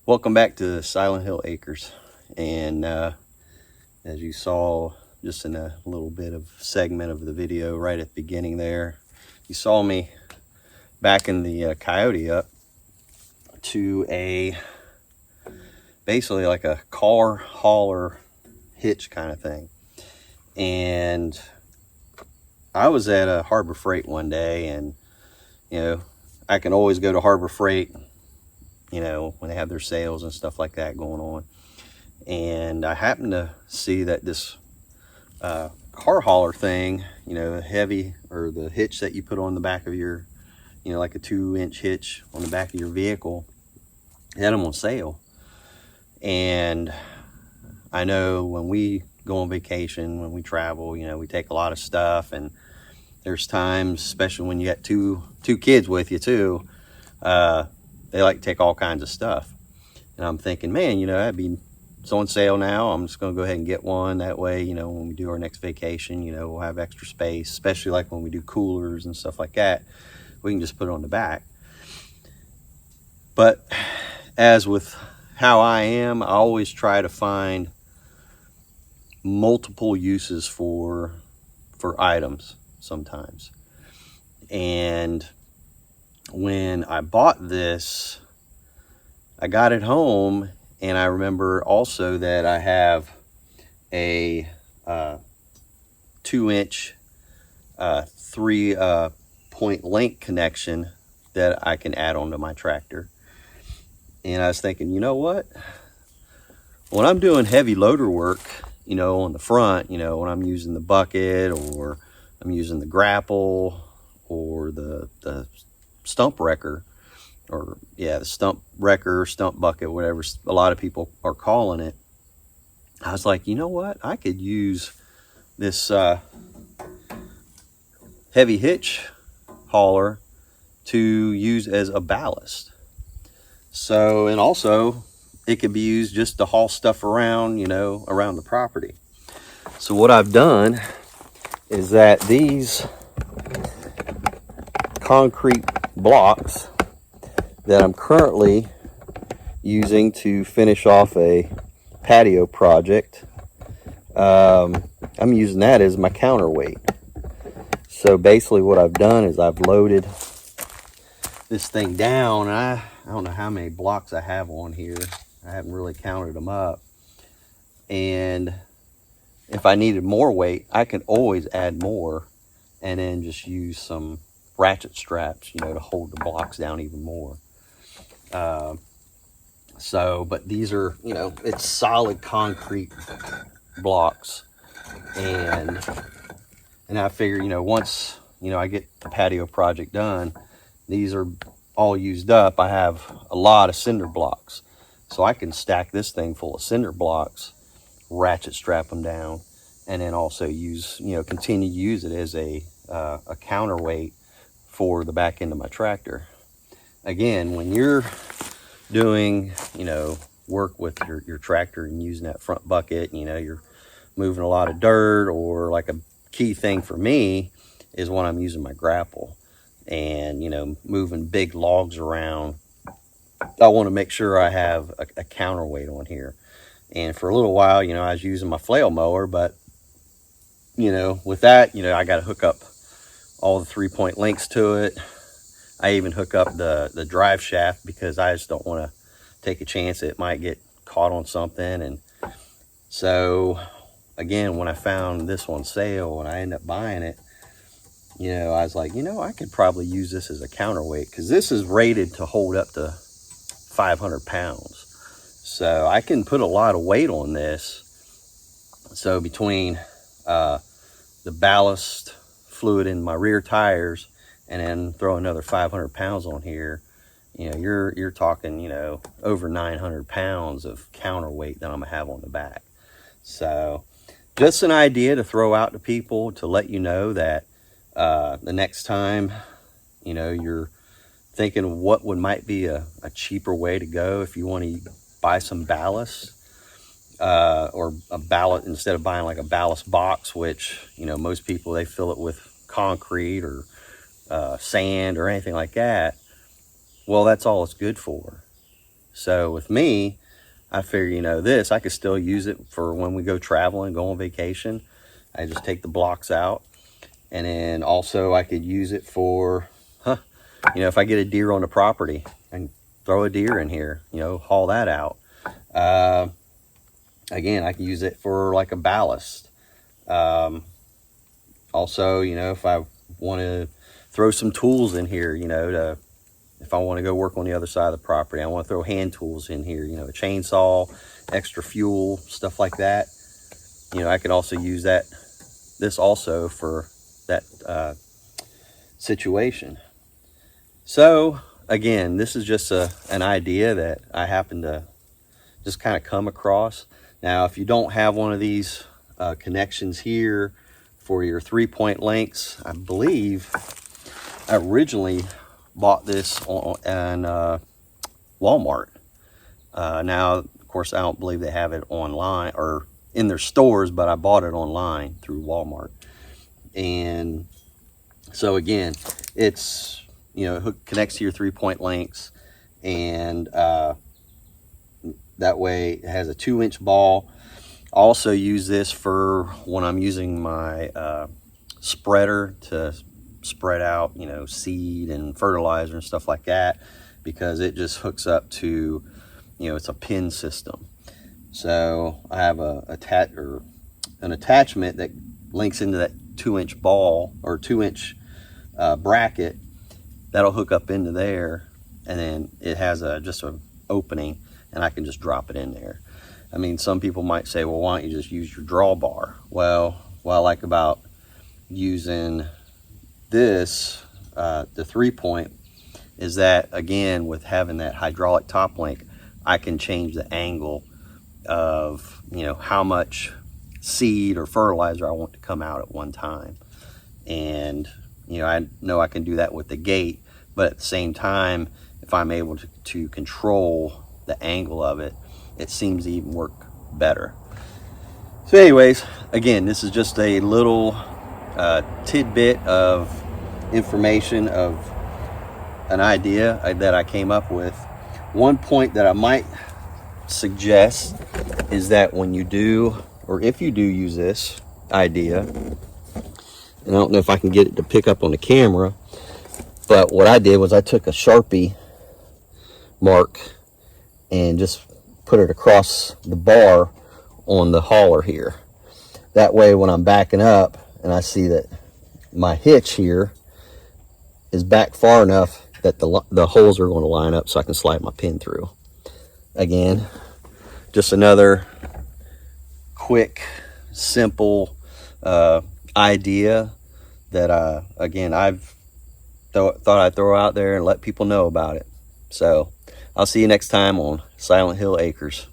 Welcome back to Silent Hill Acres. And as you saw just in a little bit of segment of the video right at the beginning there, you saw me backing the Coyote up to basically like a car hauler hitch kind of thing. And I was at a Harbor Freight one day, and I can always go to Harbor Freight when they have their sales and stuff like that going on. And I happened to see that this car hauler thing, the heavy, or the hitch that you put on the back of your, like a 2-inch hitch on the back of your vehicle, had them on sale. And I know when we go on vacation, when we travel, we take a lot of stuff, and there's times, especially when you got two kids with you too, they like to take all kinds of stuff. And I'm thinking, man, it's on sale now. I'm just going to go ahead and get one. That way, when we do our next vacation, we'll have extra space, especially like when we do coolers and stuff like that. We can just put it on the back. But as with how I am, I always try to find multiple uses for items sometimes. And when I bought this, I got it home, and I remember also that I have a 2-inch 3-point link connection that I can add onto my tractor. And I was thinking, you know what? When I'm doing heavy loader work, on the front, when I'm using the bucket, or I'm using the grapple, or the stump wrecker, or the stump wrecker, stump bucket, whatever a lot of people are calling it. I was like, you know what? I could use this heavy hitch hauler to use as a ballast. So, and also it could be used just to haul stuff around, around the property. So what I've done is that these concrete blocks that I'm currently using to finish off a patio project, I'm using that as my counterweight. So basically what I've done is I've loaded this thing down. I don't know how many blocks I have on here. I haven't really counted them up. And if I needed more weight, I can always add more, and then just use some ratchet straps, to hold the blocks down even more. But these are, it's solid concrete blocks. And I figure, once, I get the patio project done, these are all used up. I have a lot of cinder blocks. So I can stack this thing full of cinder blocks, ratchet strap them down, and then also use, continue to use it as a counterweight for the back end of my tractor. Again, when you're doing, work with your tractor and using that front bucket, you're moving a lot of dirt, or like a key thing for me is when I'm using my grapple and, moving big logs around, I want to make sure I have a counterweight on here. And for a little while, I was using my flail mower, but, with that, I got to hook up all the 3-point links to it. I even hook up the drive shaft, because I just don't want to take a chance it might get caught on something. And so again, when I found this on sale and I ended up buying it, I was like, I could probably use this as a counterweight, because this is rated to hold up to 500 pounds. So I can put a lot of weight on this. So between the ballast fluid in my rear tires, and then throw another 500 pounds on here, you're talking, over 900 pounds of counterweight that I'm gonna have on the back. So just an idea to throw out to people, to let you know that the next time, you're thinking what might be a cheaper way to go, if you want to buy some ballast, or a ballast, instead of buying like a ballast box, which, most people, they fill it with concrete or sand or anything like that. Well, that's all it's good for. So with me, I figure, you know, this, I could still use it for when we go traveling, go on vacation. I just take the blocks out. And then also I could use it for, you know, if I get a deer on the property, I can throw a deer in here, you know, haul that out. Again, I can use it for like a ballast. Also, you know, if I want to throw some tools in here, you know, if I want to go work on the other side of the property, I want to throw hand tools in here, you know, a chainsaw, extra fuel, stuff like that. You know, I could also use this also for that situation. So again, this is just an idea that I happen to just kind of come across. Now, if you don't have one of these connections here for your 3-point links, I believe I originally bought this on Walmart. Now, of course, I don't believe they have it online or in their stores, but I bought it online through Walmart. And so again, it's, you know, it connects to your 3-point links, and that way it has a 2-inch ball. I also use this for when I'm using my spreader to spread out, you know, seed and fertilizer and stuff like that, because it just hooks up to, you know, it's a pin system. So I have an attachment that links into that 2-inch ball or 2-inch bracket that'll hook up into there, and then it has just an opening, and I can just drop it in there. I mean, some people might say, well, why don't you just use your drawbar? Well, what I like about using this, the 3-point, is that, again, with having that hydraulic top link, I can change the angle of, you know, how much seed or fertilizer I want to come out at one time. And, you know I can do that with the gate, but at the same time, if I'm able to control the angle of it, it seems to even work better. So anyways, again, this is just a little tidbit of information of an idea that I came up with. One point that I might suggest is that when you do, or if you do use this idea, and I don't know if I can get it to pick up on the camera, but what I did was I took a Sharpie mark and just put it across the bar on the hauler here. That way when I'm backing up and I see that my hitch here is back far enough that the holes are going to line up so I can slide my pin through. Again, just another quick, simple idea that again, I've thought I'd throw out there and let people know about it. So I'll see you next time on Silent Hill Acres.